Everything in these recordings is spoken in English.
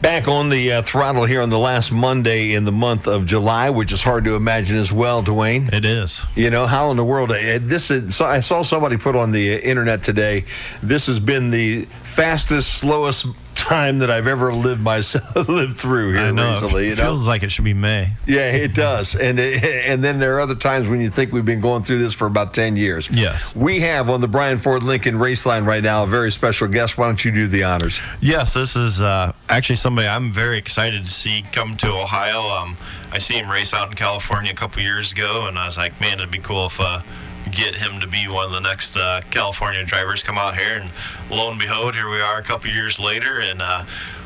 Back on the throttle here on the last Monday in the month of July, which is hard to imagine as well, Dwayne. It is. You know, how in the world, I saw somebody put on the internet today, this has been the fastest, slowest time that I've ever lived through here recently. It feels like it should be May. Yeah, it does. And then there are other times when you think we've been going through this for about 10 years. Yes. We have on the Brian Ford Lincoln race line right now a very special guest. Why don't you do the honors? Yes, this is actually somebody I'm very excited to see come to Ohio. I see him race out in California a couple years ago, and I was like, man, it'd be cool if get him to be one of the next California drivers come out here. And lo and behold, here we are a couple years later, and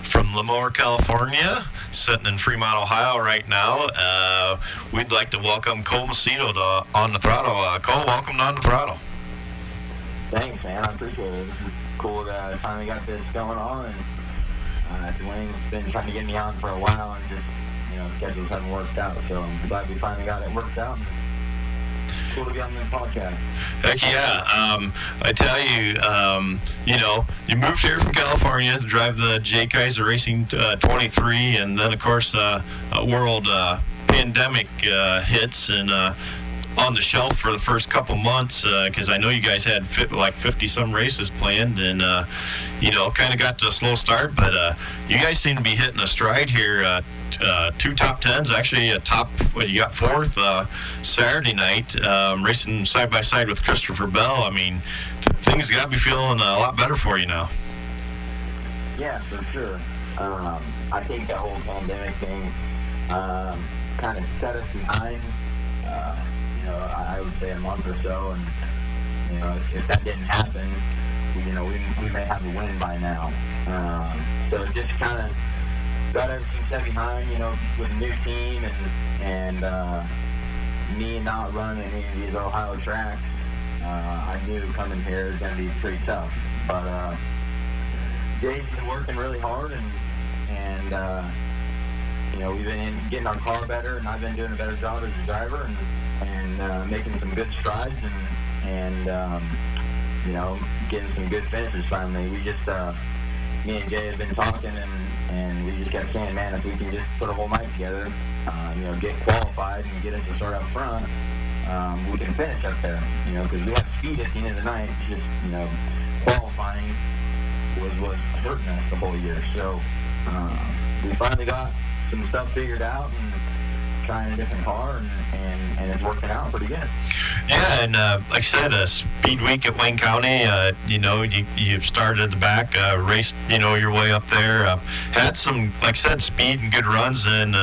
from Lemoore, California, sitting in Fremont, Ohio right now. We'd like to welcome Cole Macedo to On the Throttle. Cole, welcome to On the Throttle. Thanks, man. I appreciate it. This is cool that I finally got this going on. And Dwayne's been trying to get me on for a while, and just, schedules haven't worked out. So I'm glad we finally got it worked out. Cool to be on the podcast. Heck yeah. I tell you, you moved here from California to drive the J. Kaiser Racing 23, and then, of course, a world pandemic hits, and on the shelf for the first couple months, because I know you guys had 50-some races planned, and, kind of got to a slow start, but you guys seem to be hitting a stride here. 2 top 10s, actually you got 4th Saturday night, racing side by side with Christopher Bell. I mean, things got to be feeling a lot better for you now. Yeah, for sure. I think that whole pandemic thing kind of set us behind, I would say a month or so, and if that didn't happen, we may have a win by now. So just kind of got everything set behind, with a new team, and me not running any of these Ohio tracks. I knew coming here was going to be pretty tough, but Jay's been working really hard, and we've been getting our car better, and I've been doing a better job as a driver, and making some good strides, and getting some good finishes finally. We just me and Jay have been talking, and we just kept saying, man, if we can just put a whole night together, get qualified and get us to start up front, we can finish up there, because we have speed at the end of the night. It's just, qualifying was hurting us the whole year. So we finally got some stuff figured out, and trying a different car, and it's working out pretty good. Yeah, and like I said, Speed Week at Wayne County, you started at the back, raced, your way up there, had some, like I said, speed and good runs, and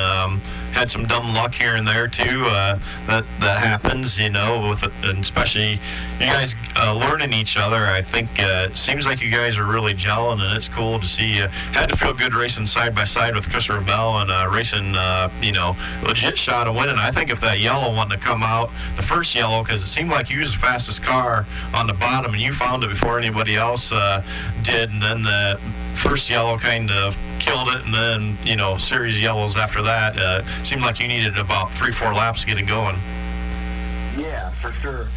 had some dumb luck here and there too. That happens, with it, and especially you guys learning each other. I think it seems like you guys are really gelling, and it's cool to see you. Had to feel good racing side by side with Christopher Bell, and racing, legit shot of winning. I think if that yellow wanted to come out, the first yellow, because it seemed like you was the fastest car on the bottom, and you found it before anybody else did, and then the first yellow kind of killed it, and then, series of yellows after that. Seemed like you needed about 3-4 laps to get it going. Yeah, for sure.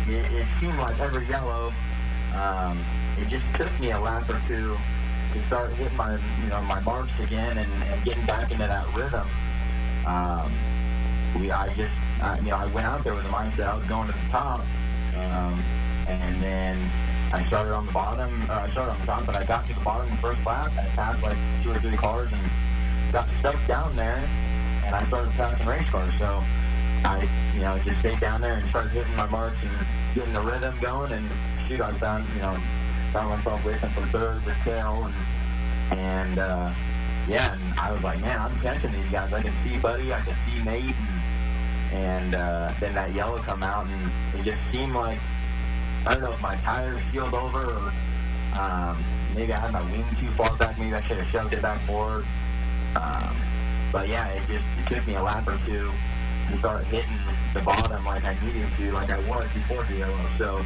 It seemed like every yellow, it just took me a lap or two to start hitting my, my marks again, and getting back into that rhythm. I went out there with the mindset I was going to the top, and then I started on the bottom. I started on the top, but I got to the bottom the first lap. I passed like 2 or 3 cars and got stuck down there, and I started passing race cars. So I, just stayed down there and started hitting my marks and getting the rhythm going. And shoot, I found myself racing from third with Cale, and I was like, man, I'm catching these guys. I can see Buddy, I can see Nate, and then that yellow come out, and it just seemed like, I don't know if my tires peeled over, or maybe I had my wing too far back. Maybe I should have shoved it back forward. But yeah, it took me a lap or two to start hitting the bottom like I needed to, like I was before the yellow. So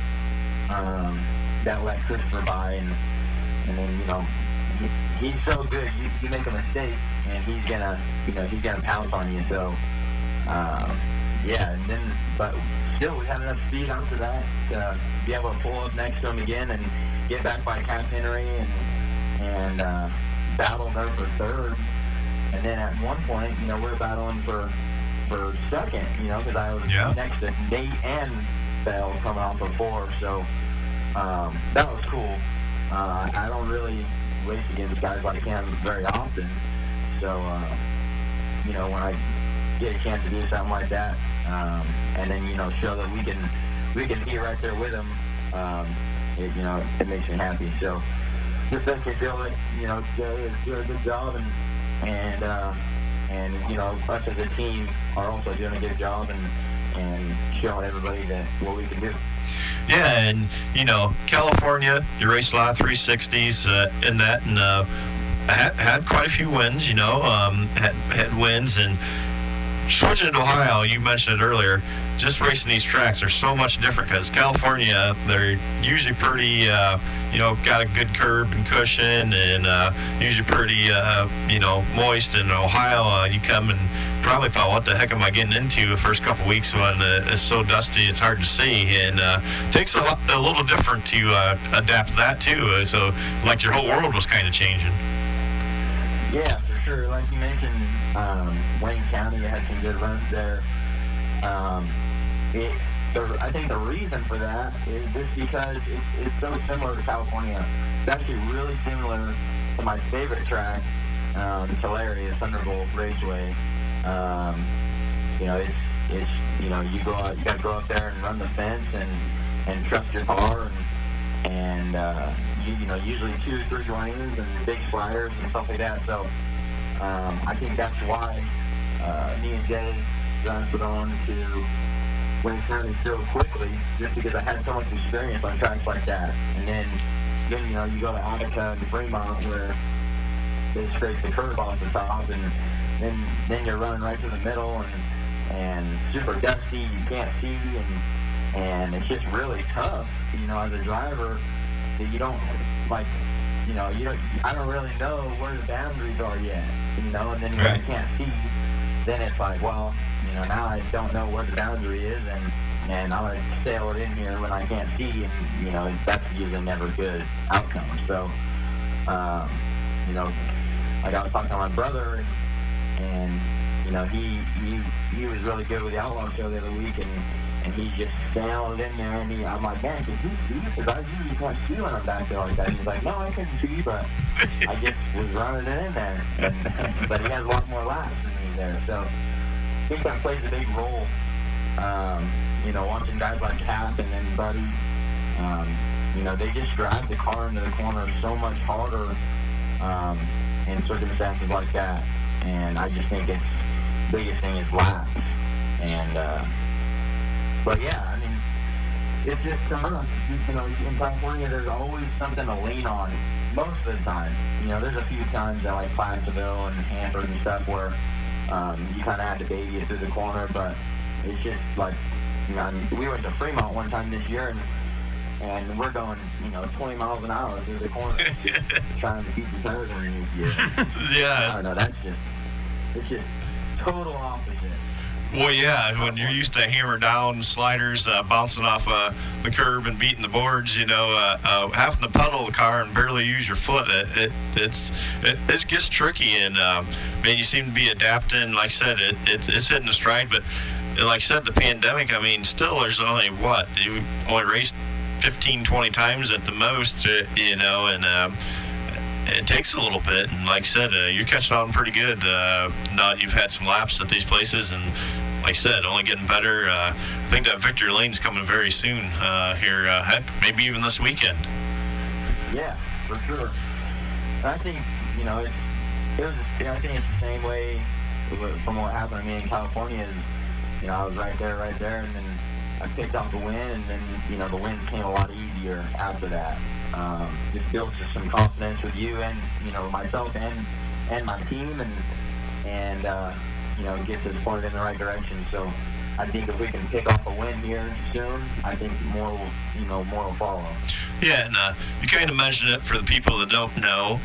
that let Christopher by, and then he's so good. You make a mistake, and he's gonna pounce on you. So and then but still we had enough speed after that to be able to pull up next to him again and get back by Cap Henry, and battled there for third. And then at one point, we were battling for second, because I was next to Nate and Bell coming off of 4. So that was cool. I don't really race against guys like him very often. So, when I get a chance to do something like that, and then, show that we can be right there with him, it makes me happy. So just makes me feel like, do a good job, and us as a team are also doing a good job and showing everybody that what we can do. Yeah, and California, you raced a lot of 360s in that, and had quite a few wins. Had wins, and switching to Ohio, you mentioned it earlier. Just racing these tracks are so much different because California, they're usually pretty, got a good curb and cushion, and usually pretty, moist. In Ohio, you come and probably thought, what the heck am I getting into the first couple weeks when it's so dusty, it's hard to see, and takes a little different to adapt to that too. So, like, your whole world was kind of changing. Yeah, for sure. Like you mentioned, Wayne County had some good runs there. I think the reason for that is just because it's so similar to California. It's actually really similar to my favorite track, Tulare, Thunderbolt Raceway. It's you go out, you got to go up there and run the fence and trust your car and usually 2 or 3 lanes and big sliders and stuff like that. So I think that's why me and Jay got on to Wayne County so quickly, just because I had so much experience on tracks like that. And then you go to Attica and Fremont where they scrape the curb off the top, and then you're running right through the middle and super dusty, you can't see, and it's just really tough, as a driver, that you don't, like, I don't really know where the boundaries are yet, and then when I can't see, then it's like, well, now I don't know where the boundary is, and I'm going to sail it in here when I can't see, and, that's usually never a good outcome. So, like I was talking to my brother, and he was really good with the Outlaw Show the other week, and he just sailed in there, and I'm like, man, can you see? Because I usually can't see when I'm back there like that. He's like, no, I couldn't see, but I just was running it in there. But he has a lot more laps than me there, so I think that plays a big role. Watching guys like Cap and then Buddy, they just drive the car into the corner so much harder in circumstances like that. And I just think the biggest thing is laps. And, but yeah, I mean, it's just tough. In California, there's always something to lean on most of the time. There's a few times at like Placerville and Hanford and stuff where you kind of had to baby it through the corner, but it's just like, we went to Fremont one time this year, and we're going, 20 miles an hour through the corner, trying to keep the tires underneath you. Yeah. I don't know, it's just total opposite. Well, yeah, when you're used to hammer down sliders, bouncing off the curb and beating the boards, having to pedal the car and barely use your foot, it gets tricky. And man, you seem to be adapting. Like I said, it's hitting a stride. But like I said, the pandemic. I mean, still, there's only you only raced 15, 20 times at the most, and it takes a little bit. And like I said, you're catching on pretty good. Now you've had some laps at these places, and like I said, only getting better. I think that Victory Lane's coming very soon here. Heck, maybe even this weekend. Yeah, for sure. And I think, I think it's the same way from what happened to me in California. I was right there, and then I picked up the win, and then, the win came a lot easier after that. It builds just some confidence with you and, myself and my team, and gets us pointed in the right direction. So I think if we can pick up a win here soon, I think more will follow. Yeah, and you kind of mentioned it for the people that don't know.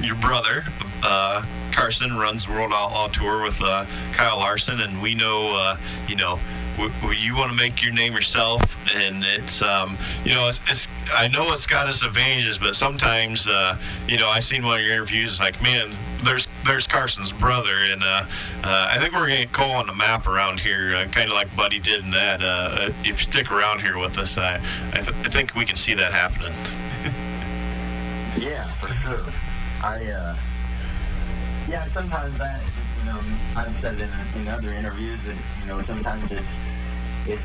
Your brother, Carson, runs the World Outlaw Tour with Kyle Larson, and we know, you want to make your name yourself, and it's it's I know it's got its advantages, but sometimes I seen one of your interviews. It's like, man, there's Carson's brother, and I think we're gonna get Cole on the map around here, kind of like Buddy did in that. If you stick around here with us, I think we can see that happening. Yeah, for sure. Sometimes that, I've said it in other interviews that, sometimes it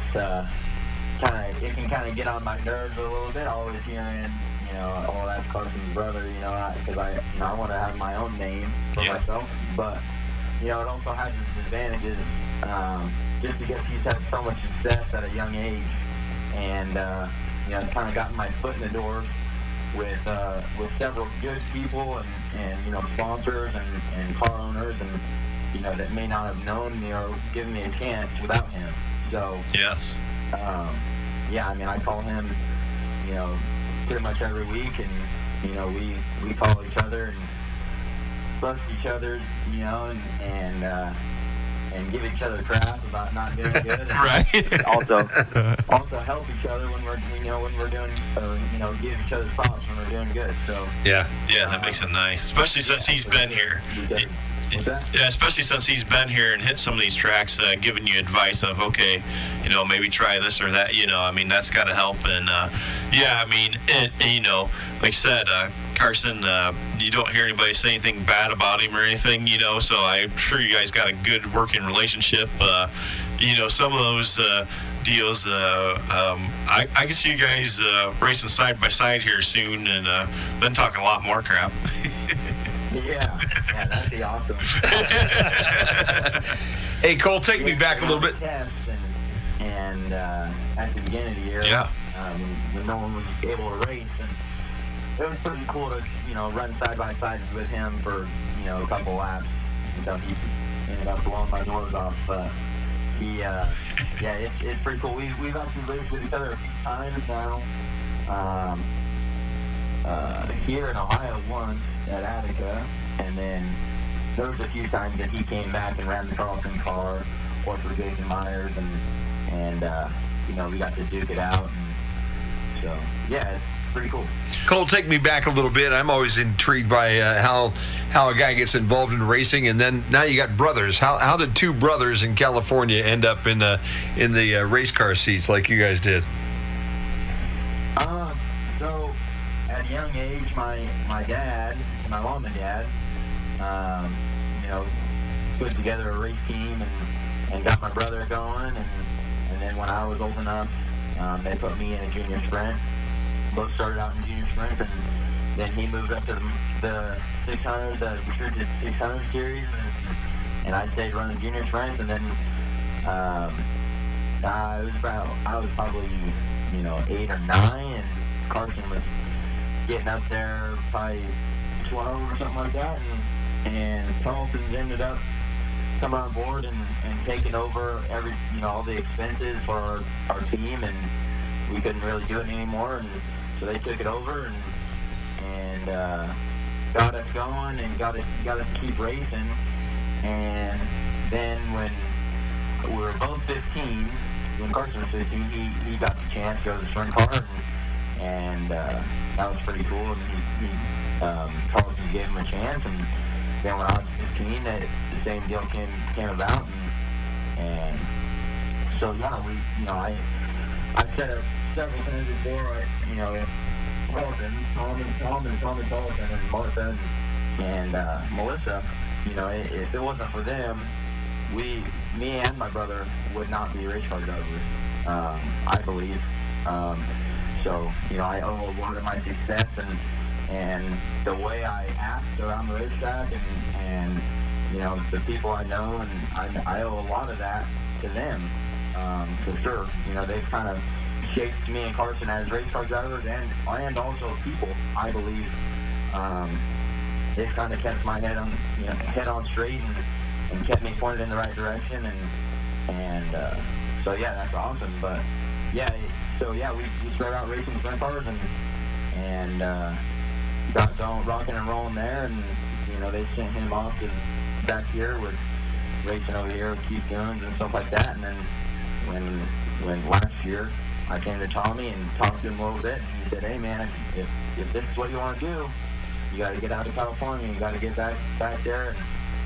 can kind of get on my nerves a little bit, always hearing, oh, that's Carson's brother, because I want to have my own name for myself, but, it also has its advantages, just because he's had so much success at a young age, and, kind of gotten my foot in the door with several good people and sponsors and car owners and that may not have known me or given me a chance without him. So yes, I call him pretty much every week, and we call each other and bust each other and give each other crap about not doing good. Right. Also help each other when we're doing, give each other props when we're doing good. So yeah, that makes it nice, especially since he's been here. Yeah, especially since he's been here and hit some of these tracks, giving you advice of, okay, maybe try this or that. That's got to help. And like I said, Carson, you don't hear anybody say anything bad about him or anything, so I'm sure you guys got a good working relationship. Some of those deals, I can see you guys racing side by side here soon, and then talking a lot more crap. Yeah, that'd be awesome. Hey, Cole, take me back a little bit. And at the beginning of the year, when no one was able to race, and it was pretty cool to run side by side with him for a couple laps until he ended up blowing my doors off. But it's pretty cool. We've actually raced with each other a few times now. Here in Ohio once at Attica, and then there was a few times that he came back and ran the Tarleton car or for Jason Myers, and we got to duke it out, and so it's pretty cool. Cole, take me back a little bit. I'm always intrigued by how a guy gets involved in racing, and then now you got brothers. How did two brothers in California end up in the race car seats like you guys did? So at a young age, my mom and dad, put together a race team and got my brother going, and then when I was old enough, they put me in a junior sprint. Both started out in junior sprint, and then he moved up to the 600, the restricted 600 series, and I stayed running junior sprints, and then I was probably 8 or 9, and Carson was getting up there probably 12 or something like that, and Tarletons ended up coming on board and taking over all the expenses for our team, and we couldn't really do it anymore, and so they took it over and got us going and got us to keep racing. And then when we were both 15, when Carson was 15, he got the chance to go to the sprint car, and that was pretty cool. And Carlson gave him a chance, and then when I was 15, the same deal came about, and so I've said it several times before. Tom and Tarleton and Martha and Melissa, if it wasn't for them, me and my brother would not be race car drivers, I believe. So, I owe a lot of my success and the way I act around the racetrack and the people I know, and I owe a lot of that to them, for sure. They've kind of shaped me and Carson as race car drivers and also people, I believe. They've kind of kept my head on straight and kept me pointed in the right direction, and so that's awesome. But we started out racing sprint cars and got going rocking and rolling there, and they sent him off to back here with racing over here with Keith Jones and stuff like that, and then when last year I came to Tommy and talked to him a little bit, and he said, "Hey man, if this is what you want to do, you got to get out of California. You got to get back there and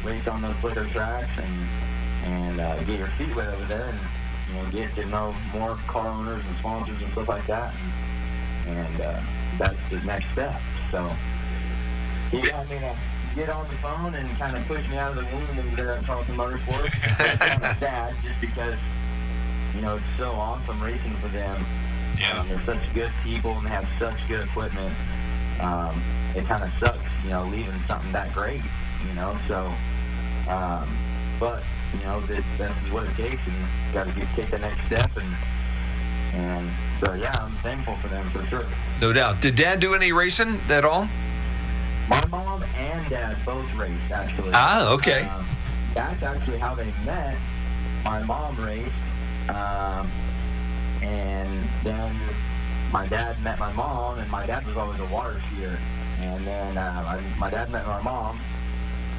race on those slicker tracks and get your feet wet over there, and get to know more car owners and sponsors and stuff like that. And that's the next step." So he got me to get on the phone and kind of push me out of the womb over there at Tarleton Motorsports. It's kind of sad just because, it's so awesome racing for them. Yeah. And they're such good people and they have such good equipment. It kind of sucks, leaving something that great, so, but, that's what it takes, and got to take the next step, and so, yeah, I'm thankful for them for sure. No doubt. Did Dad do any racing at all? My mom and Dad both raced, actually. Ah, okay. That's actually how they met. My mom raced, and then my dad met my mom, and my dad was always a water skier. And then my dad met my mom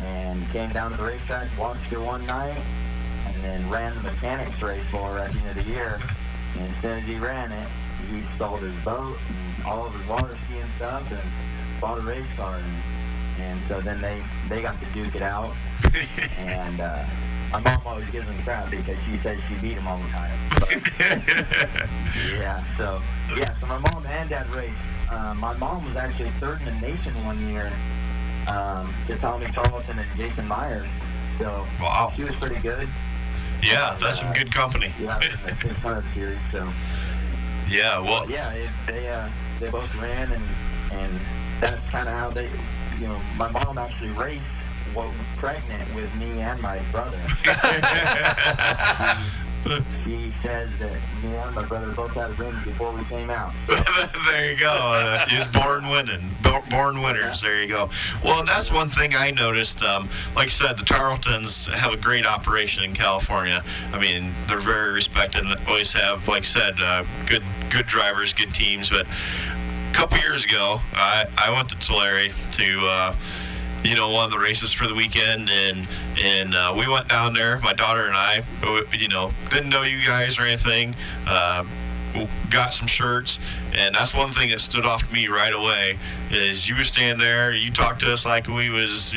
and came down to the racetrack, watched her one night, and then ran the mechanics race for her at the end of the year. And as soon as he ran it, he sold his boat and all of his water skiing stuff and bought a race car. And so then they got to duke it out. And my mom always gives him crap because she says she beat him all the time. But, so my mom and Dad raced. My mom was actually third in the nation one year to Tommy Tarleton and Jason Myers. So wow. She was pretty good. Yeah, that's some good company. Yeah, in the 600 series. So yeah, well. They both ran, and that's kind of how they. My mom actually raced was pregnant with me and my brother. She says that me and my brother both had rings before we came out. There you go. He was born winning. Born winners. There you go. Well, and that's one thing I noticed. Like I said, the Tarletons have a great operation in California. I mean, they're very respected and always have, like I said, good drivers, good teams. But a couple years ago, I went to Tulare to one of the races for the weekend, and we went down there, my daughter and I, didn't know you guys or anything, got some shirts, and that's one thing that stood off to me right away, is you would stand there, you talked to us like we was,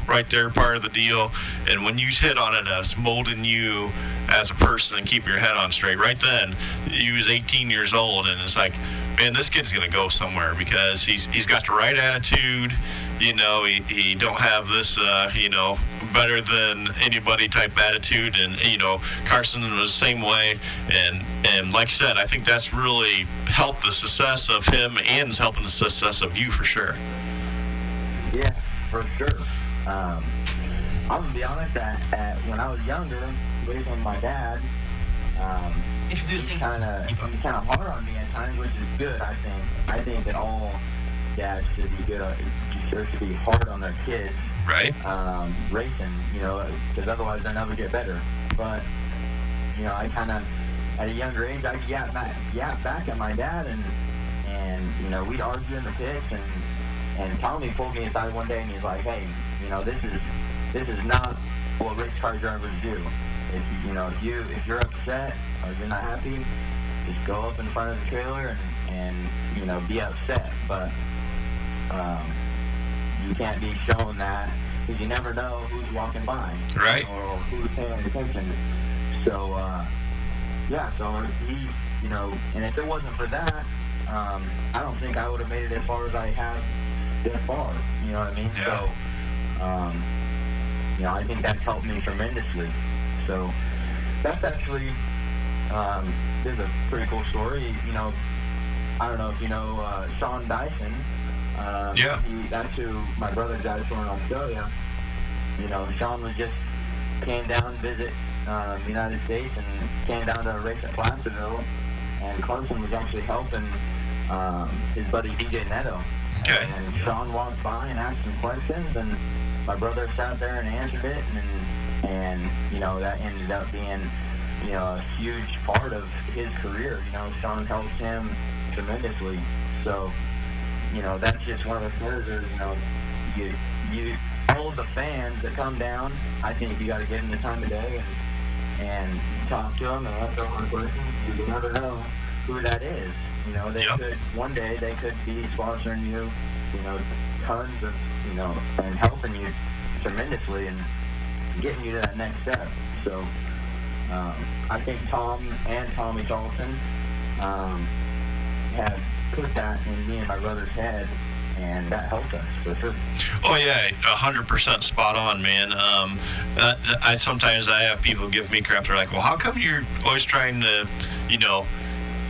right there, part of the deal, and when you hit on it, us molding you as a person and keeping your head on straight, right then, you was 18 years old, and it's like, man, this kid's going to go somewhere because he's got the right attitude. He don't have this, better than anybody type attitude. And, Carson was the same way. And like I said, I think that's really helped the success of him and is helping the success of you for sure. Yeah, for sure. I'm going to be honest, that when I was younger, raised on my dad, Introducing he's kind of hard on me at times, which is good. I think that all dads should be good. Should be hard on their kids. Right. Racing, because otherwise they'll never get better. But I kind of at a younger age, I yapped back at my dad, and we'd argue in the pits, and Tommy pulled me aside one day and he's like, "Hey, this is not what race car drivers do. If you're upset or you're not happy, just go up in front of the trailer and be upset. But you can't be shown that, because you never know who's walking by, right, or who's paying attention." So so he, and if it wasn't for that, I don't think I would have made it as far as I have this far. You know what I mean? Yeah. So I think that's helped me tremendously. So that's actually, this is a pretty cool story. I don't know if you know Sean Dyson. Yeah. That's who my brother drives for in Australia. Sean came down to visit the United States and came down to a race at Placerville, and Carson was actually helping his buddy DJ Neto. Okay. And Sean walked by and asked some questions, and my brother sat there and answered it, and that ended up being a huge part of his career. Sean helped him tremendously. So that's just one of the stories. You all of the fans that come down, I think you got to give them the time of day and talk to them and answer all my questions. You never know who that is. You know, they could, one day they could be sponsoring you, you know, tons of, you know, and helping you tremendously and getting you to that next step. So I think Tom and Tommy Tarleton have put that in me and my brother's head, and that helped us for sure. Oh yeah, 100% spot on, man. I sometimes have people give me crap. They're like, well, how come you're always trying to, you know,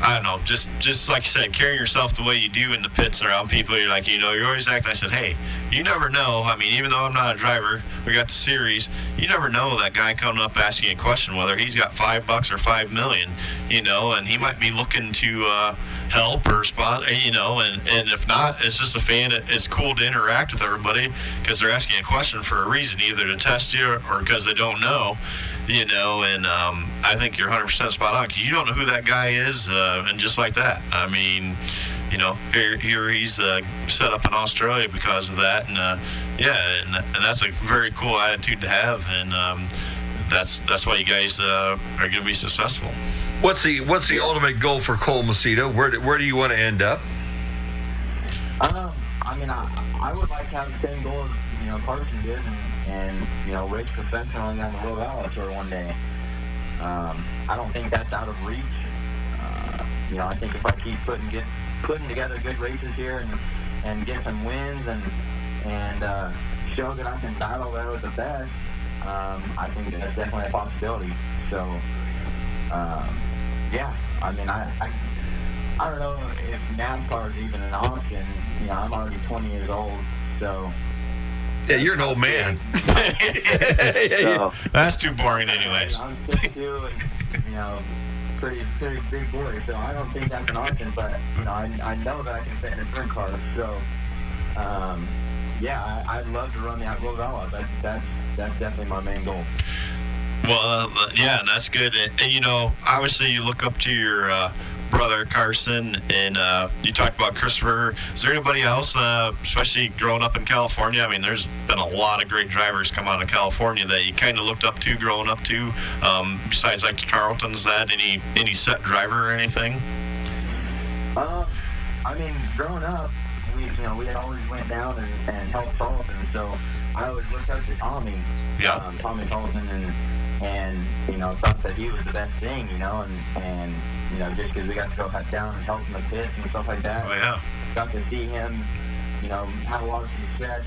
I don't know, just like you said, carrying yourself the way you do in the pits around people. You're like, you know, you're always acting. I said, hey, you never know. I mean, even though I'm not a driver, we got the series. You never know that guy coming up asking a question, whether he's got $5 or $5 million, you know, and he might be looking to help or spot, you know, and if not, it's just a fan. It's cool to interact with everybody because they're asking a question for a reason, either to test you or because they don't know. You know, and I think you're 100% spot on. You don't know who that guy is, and just like that. I mean, you know, here he's set up in Australia because of that, and yeah, and that's a very cool attitude to have, and that's why you guys are going to be successful. What's the ultimate goal for Cole Macedo? Where do you want to end up? I mean, I would like to have the same goal as, you know, Carson did, and you know, race professionally on the World Outlaw Tour one day. I don't think that's out of reach. You know, I think if I keep putting together good races here and get some wins and show that I can battle there with the best, I think that's definitely a possibility. So, yeah, I mean, I don't know if NASCAR is even an option. You know, I'm already 20 years old, so. Yeah, you're an old man. So, that's too boring, anyways. I'm 6'2" and, you know, pretty big boy, so I don't think that's an option. But you know, I know that I can fit in a sprint car. So, yeah, I'd love to run the World Outlaw. That's definitely my main goal. Well, yeah, that's good. And you know, obviously, you look up to your brother Carson, and you talked about Christopher. Is there anybody else, especially growing up in California? I mean, there's been a lot of great drivers come out of California that you kind of looked up to growing up to. Besides like the Tarletons, that any set driver or anything? I mean, growing up, we had always went down and helped Tarleton, so I always looked up to Tommy. Yeah. Tommy Tarleton, and you know, thought that he was the best thing, you know, and you know, just because we got to go down and help in the pits and stuff like that. Oh yeah. Got to see him, you know, have a lot of success.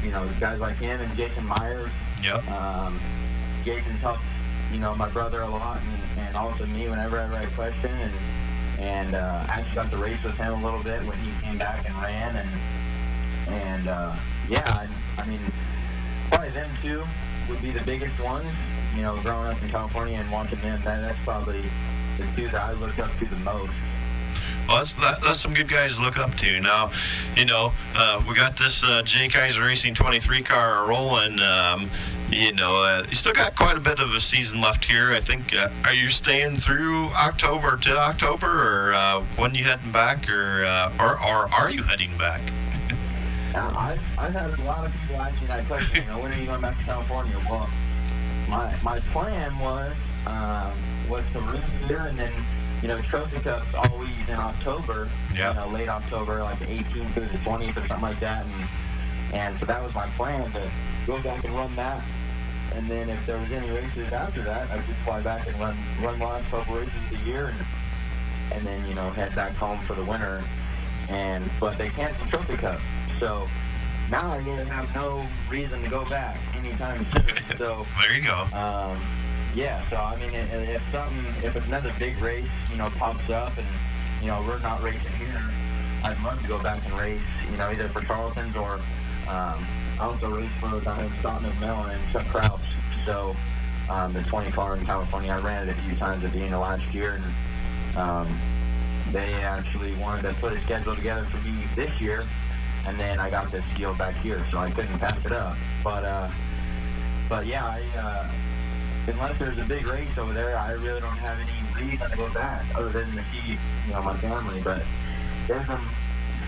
You know, guys like him and Jason Myers. Yep. Jason's helped, you know, my brother a lot, and also me whenever I had a question, and actually got to race with him a little bit when he came back and ran, and yeah, I mean, probably them two would be the biggest ones, you know, growing up in California and watching them. That's probably the two that I looked up to the most. Well, that's some good guys to look up to. Now, you know, we got this Jay Kaiser Racing 23 car rolling. You know, you still got quite a bit of a season left here. I think. Are you staying through October to October, or when you heading back, or are you heading back? I've had a lot of people asking that question. You know, when are you going back to California? Well, my plan was to race here, and then, you know, Trophy Cup's always in October. Yeah. You know, late October, like the 18th or the 20th or something like that, and so that was my plan, to go back and run that. And then if there was any races after that, I'd just fly back and run the last couple races a year, and then, you know, head back home for the winter. But they canceled Trophy Cup. So now I really have no reason to go back anytime soon. So there you go. Yeah. So I mean, if another big race, you know, pops up, and you know, we're not racing here, I'd love to go back and race. You know, either for Tarletons or I also race for Scott McMillan and Chuck Kraus. So the 20 car in California, I ran it a few times at the end of last year, and they actually wanted to put a schedule together for me this year. And then I got this deal back here, so I couldn't pass it up. But yeah, unless there's a big race over there, I really don't have any reason to go back other than to see, you know, my family. But there's them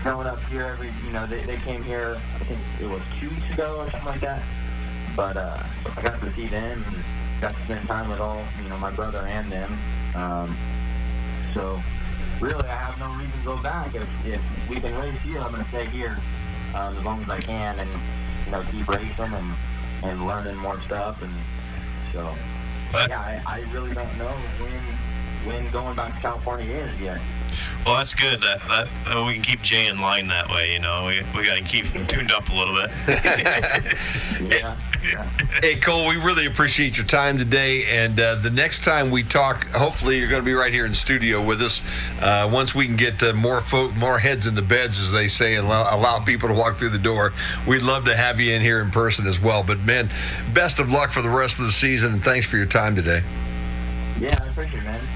showing up here every, you know, they came here, I think it was 2 weeks ago or something like that. But I got to see them and got to spend time with all, my brother and them. So really, I have no reason to go back. If we can race here, I'm going to stay here as long as I can, and keep racing and learning more stuff. And so, yeah, I really don't know when going back to California is yet. Well, that's good. That we can keep Jay in line that way. We got to keep him tuned up a little bit. Yeah. Hey, Cole, we really appreciate your time today. And the next time we talk, hopefully you're going to be right here in studio with us. Once we can get more heads in the beds, as they say, and allow people to walk through the door, we'd love to have you in here in person as well. But, man, best of luck for the rest of the season, and thanks for your time today. Yeah, I appreciate it, man.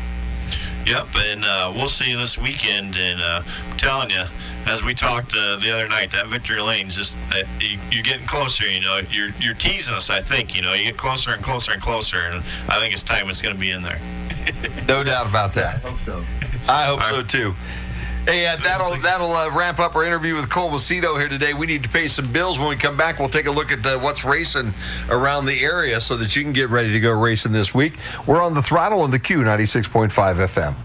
Yep, and we'll see you this weekend. And I'm telling you, as we talked the other night, that victory lane's just you're getting closer. You're teasing us. I think you get closer and closer and closer, and I think it's time it's going to be in there. No doubt about that. I hope so. I hope so too. Hey, that'll wrap up our interview with Cole Macedo here today. We need to pay some bills. When we come back, we'll take a look at what's racing around the area so that you can get ready to go racing this week. We're on the Throttle on the Q 96.5 FM.